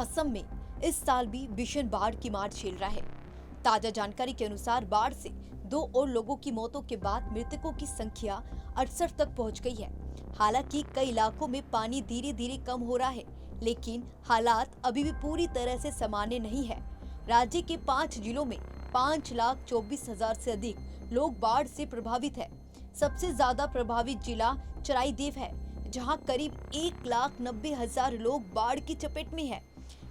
असम में इस साल भी भीषण बाढ़ की मार झेल रहा है। ताजा जानकारी के अनुसार बाढ़ से 2 और लोगों की मौतों के बाद मृतकों की संख्या 68 तक पहुंच गई है। हालांकि कई इलाकों में पानी धीरे धीरे कम हो रहा है, लेकिन हालात अभी भी पूरी तरह से सामान्य नहीं है। राज्य के 5 जिलों में 5,24,000 से अधिक लोग बाढ़ से प्रभावित है। सबसे ज्यादा प्रभावित जिला चराईदेव है, जहां करीब 1,90,000 लोग बाढ़ की चपेट में है।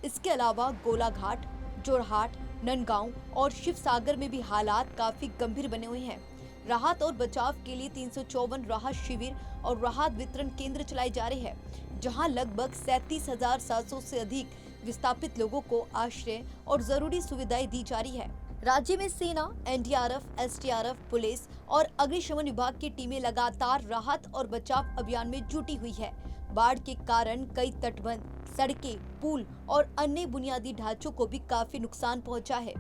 इसके अलावा गोलाघाट, जोरहाट, नंदगांव और शिवसागर में भी हालात काफी गंभीर बने हुए हैं। राहत और बचाव के लिए 354 राहत शिविर और राहत वितरण केंद्र चलाए जा रहे हैं, जहां लगभग 37,700 से अधिक विस्थापित लोगों को आश्रय और जरूरी सुविधाएं दी जा रही है। राज्य में सेना, एनडीआरएफ, एसडीआरएफ, पुलिस और अग्निशमन विभाग की टीमें लगातार राहत और बचाव अभियान में जुटी हुई है। बाढ़ के कारण कई तटबंध, सड़कें, पुल और अन्य बुनियादी ढांचों को भी काफी नुकसान पहुंचा है।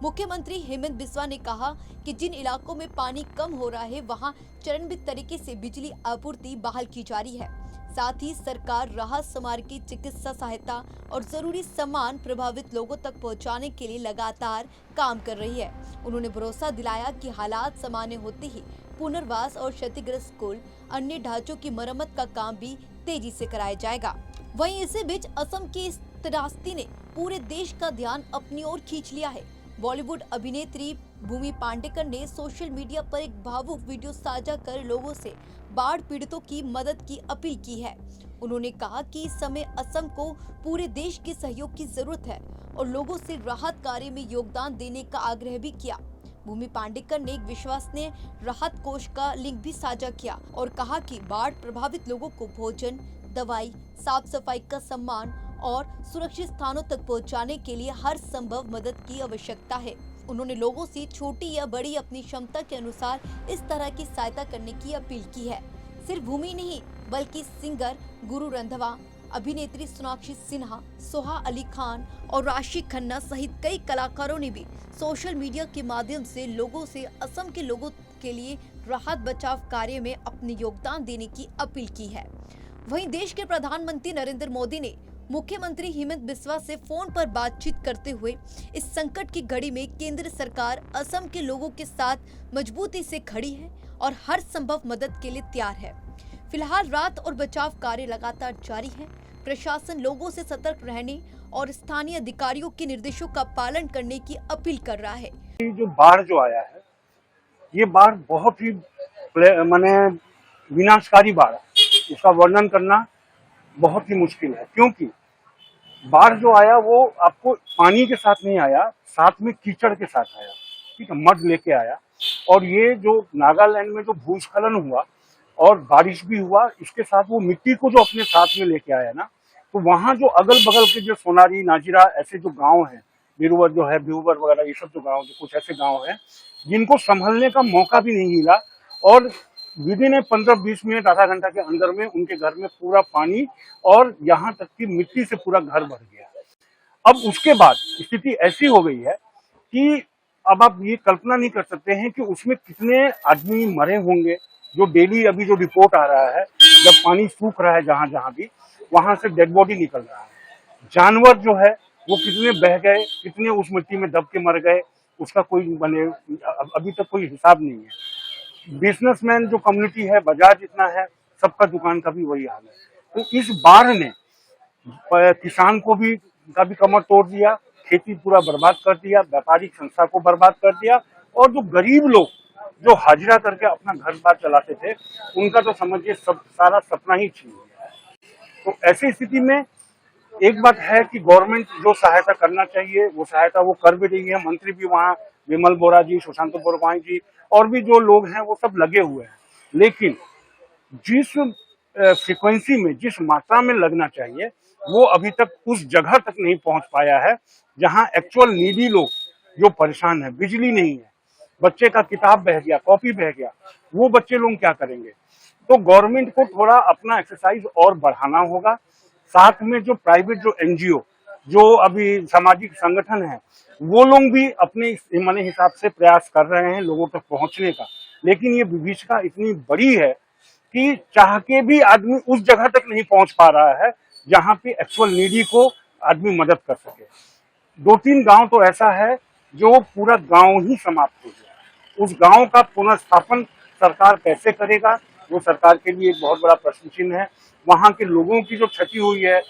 मुख्यमंत्री हेमंत बिस्वा ने कहा कि जिन इलाकों में पानी कम हो रहा है, वहां चरणबद्ध तरीके से बिजली आपूर्ति बहाल की जा रही है। साथ ही सरकार राहत सामग्री, चिकित्सा सहायता और जरूरी सामान प्रभावित लोगों तक पहुंचाने के लिए लगातार काम कर रही है। उन्होंने भरोसा दिलाया कि हालात सामान्य होते ही पुनर्वास और क्षतिग्रस्त स्कूल, अन्य ढांचों की मरम्मत का काम भी तेजी से कराया जाएगा। वहीं इसी बीच असम की इस त्रासदी ने पूरे देश का ध्यान अपनी ओर खींच लिया है। बॉलीवुड अभिनेत्री भूमि पांडेकर ने सोशल मीडिया पर एक भावुक वीडियो साझा कर लोगों से बाढ़ पीड़ितों की मदद की अपील की है। उन्होंने कहा कि इस समय असम को पूरे देश के सहयोग की जरूरत है और लोगों से राहत कार्य में योगदान देने का आग्रह भी किया। भूमि पांडेकर ने एक विश्वसनीय राहत कोष का लिंक भी साझा किया और कहा कि बाढ़ प्रभावित लोगों को भोजन, दवाई, साफ सफाई का सम्मान और सुरक्षित स्थानों तक पहुंचाने के लिए हर संभव मदद की आवश्यकता है। उन्होंने लोगों से छोटी या बड़ी अपनी क्षमता के अनुसार इस तरह की सहायता करने की अपील की है। सिर्फ भूमि नहीं, बल्कि सिंगर गुरु रंधावा, अभिनेत्री सोनाक्षी सिन्हा, सोहा अली खान और राशि खन्ना सहित कई कलाकारों ने भी सोशल मीडिया के माध्यम से लोगों से असम के लोगों के लिए राहत बचाव कार्य में अपने योगदान देने की अपील की है। वहीं देश के प्रधानमंत्री नरेंद्र मोदी ने मुख्यमंत्री हेमंत बिस्वा से फोन पर बातचीत करते हुए इस संकट की घड़ी में केंद्र सरकार असम के लोगों के साथ मजबूती से खड़ी है और हर संभव मदद के लिए तैयार है। फिलहाल राहत और बचाव कार्य लगातार जारी है। प्रशासन लोगों से सतर्क रहने और स्थानीय अधिकारियों के निर्देशों का पालन करने की अपील कर रहा है। जो बाढ़ जो आया है, ये बाढ़ बहुत ही माने विनाशकारी बाढ़ है। इसका वर्णन करना बहुत ही मुश्किल है, क्योंकि बाढ़ जो आया वो आपको पानी के साथ नहीं आया, साथ में कीचड़ के साथ आया। ठीक है, मड लेके आया। और ये जो नागालैंड में जो भूस्खलन हुआ और बारिश भी हुआ, इसके साथ वो मिट्टी को जो अपने साथ में लेके आया ना, तो वहां जो अगल बगल के जो सोनारी, नाजिरा ऐसे जो गांव हैं, बिरुवर जो है, बिहुबर वगैरह, ये सब जो गांव, जो कुछ ऐसे गांव हैं जिनको संभलने का मौका भी नहीं मिला, और विदिन 15-20 मिनट, आधा घंटा के अंदर में उनके घर में पूरा पानी और यहाँ तक कि मिट्टी से पूरा घर भर गया। अब उसके बाद स्थिति ऐसी हो गई है कि अब आप ये कल्पना नहीं कर सकते हैं कि उसमें कितने आदमी मरे होंगे। जो डेली अभी जो रिपोर्ट आ रहा है, जब पानी सूख रहा है जहां जहां भी, वहां से डेड बॉडी निकल रहा है। जानवर जो है वो कितने बह गए, कितने उस मिट्टी में दब के मर गए, उसका कोई अभी तक कोई हिसाब नहीं है। बिजनेसमैन जो कम्युनिटी है, बाजार जितना है, सबका दुकान का भी वही हाल है। तो इस बाढ़ ने किसान को भी कमर तोड़ दिया, खेती पूरा बर्बाद कर दिया, व्यापारिक संस्था को बर्बाद कर दिया, और जो गरीब लोग जो हाजिरा करके अपना घर बार चलाते थे, उनका तो समझिए सब सारा सपना ही छीन गया। तो ऐसी स्थिति में एक बात है कि गवर्नमेंट जो सहायता करना चाहिए वो सहायता वो कर भी रही है। मंत्री भी वहाँ, विमल बोरा जी, सुशांत बोरगोहाई जी और भी जो लोग हैं वो सब लगे हुए हैं। लेकिन जिस फ्रीक्वेंसी में, जिस मात्रा में लगना चाहिए, वो अभी तक उस जगह तक नहीं पहुंच पाया है जहां एक्चुअल नीडी लोग जो परेशान है। बिजली नहीं है, बच्चे का किताब बह गया, कॉपी बह गया, वो बच्चे लोग क्या करेंगे? तो गवर्नमेंट को थोड़ा अपना एक्सरसाइज और बढ़ाना होगा। साथ में जो प्राइवेट, जो एनजीओ, जो अभी सामाजिक संगठन है, वो लोग भी अपने माने हिसाब से प्रयास कर रहे हैं लोगों तक पहुंचने का। लेकिन ये विभीषिका इतनी बड़ी है कि चाह के भी आदमी उस जगह तक नहीं पहुंच पा रहा है जहां पे एक्चुअल नीडी को आदमी मदद कर सके। 2-3 गांव तो ऐसा है जो पूरा गांव ही समाप्त हो गया। उस गांव का पुनर्स्थापन सरकार कैसे करेगा, वो सरकार के लिए एक बहुत बड़ा प्रश्न चिन्ह है। वहां के लोगों की जो क्षति हुई है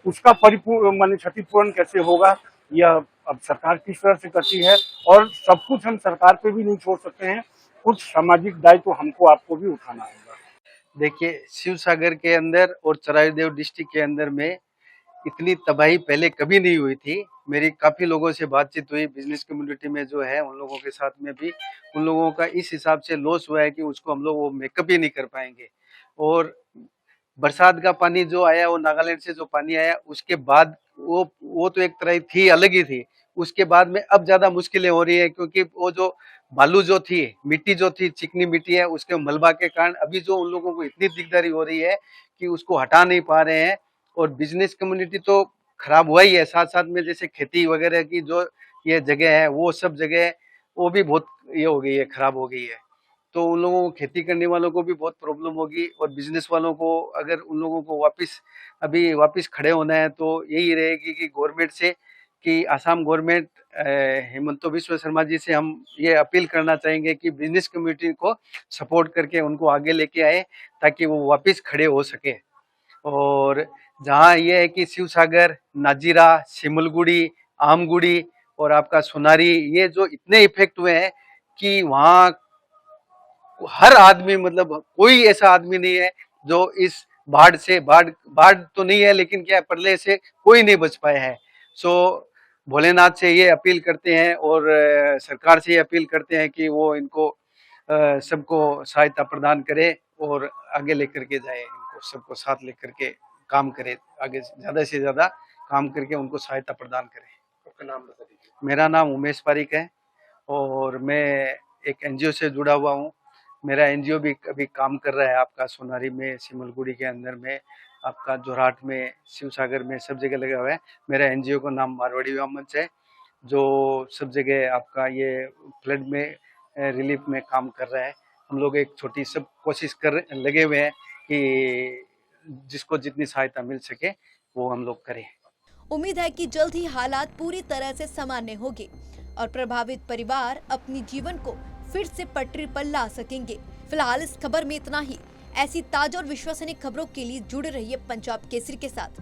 उसका परिपूर्ण माने क्षतिपूर्ण कैसे होगा, यह अब सरकार किस तरह से करती है। और सब कुछ हम सरकार पे भी नहीं छोड़ सकते हैं, कुछ सामाजिक दायित्व तो हमको आपको भी उठाना होगा। देखिए, शिवसागर के अंदर और चराईदेव डिस्ट्रिक्ट के अंदर में इतनी तबाही पहले कभी नहीं हुई थी। मेरी काफी लोगों से बातचीत हुई, बिजनेस कम्युनिटी में जो है उन लोगों के साथ में भी उन लोगों का इस हिसाब से लॉस हुआ है कि उसको हम लोग वो मेकअप ही नहीं कर पाएंगे। और बरसात का पानी जो आया, वो नागालैंड से जो पानी आया उसके बाद वो तो एक तरह थी, अलग ही थी। उसके बाद में अब ज्यादा मुश्किलें हो रही है, क्योंकि वो जो बालू जो थी, मिट्टी जो थी, चिकनी मिट्टी है, उसके मलबा के कारण अभी जो उन लोगों को इतनी दिकदारी हो रही है कि उसको हटा नहीं पा रहे हैं। और बिजनेस कम्युनिटी तो खराब हुआ ही है, साथ साथ में जैसे खेती वगैरह की जो ये जगह है, वो सब जगह वो भी बहुत ये हो गई है, खराब हो गई है। तो उन लोगों को, खेती करने वालों को भी बहुत प्रॉब्लम होगी। और बिजनेस वालों को, अगर उन लोगों को वापस खड़े होना है तो यही रहेगी कि गवर्नमेंट से, कि आसाम गवर्नमेंट हेमंत बिश्व शर्मा जी से हम ये अपील करना चाहेंगे कि बिजनेस कम्युनिटी को सपोर्ट करके उनको आगे लेके आए, ताकि वो वापस खड़े हो सके। और जहाँ ये है कि शिवसागर, नाजीरा, सिमलगुड़ी, आमगुड़ी और आपका सोनारी, ये जो इतने इफेक्ट हुए हैं कि वहाँ हर आदमी, मतलब कोई ऐसा आदमी नहीं है जो इस बाढ़ तो नहीं है, लेकिन क्या प्रलय से कोई नहीं बच पाया है। सो भोलेनाथ से ये अपील करते हैं और सरकार से ये अपील करते हैं कि वो इनको सबको सहायता प्रदान करे और आगे लेकर के जाए, इनको सबको साथ लेकर के काम करे, आगे ज्यादा से ज्यादा काम करके उनको सहायता प्रदान करें। आपका नाम बता दीजिए। मेरा नाम उमेश पारिक है और मैं एक एनजीओ से जुड़ा हुआ हूँ। मेरा एनजीओ भी अभी काम कर रहा है आपका सोनारी में, सिमलगुड़ी के अंदर में, आपका जोरहाट में, शिवसागर में, सब जगह लगा हुआ है। मेरा एनजीओ का नाम मारवाड़ी युवा मंच है, जो सब जगह आपका ये फ्लड में रिलीफ में काम कर रहा है। हम लोग एक छोटी सब कोशिश कर लगे हुए हैं कि जिसको जितनी सहायता मिल सके वो हम लोग करें। उम्मीद है कि जल्द ही हालात पूरी तरह से सामान्य होंगे और प्रभावित परिवार अपनी जीवन को फिर से पटरी पर ला सकेंगे। फिलहाल इस खबर में इतना ही। ऐसी ताजा और विश्वसनीय खबरों के लिए जुड़े रहिए पंजाब केसरी के साथ।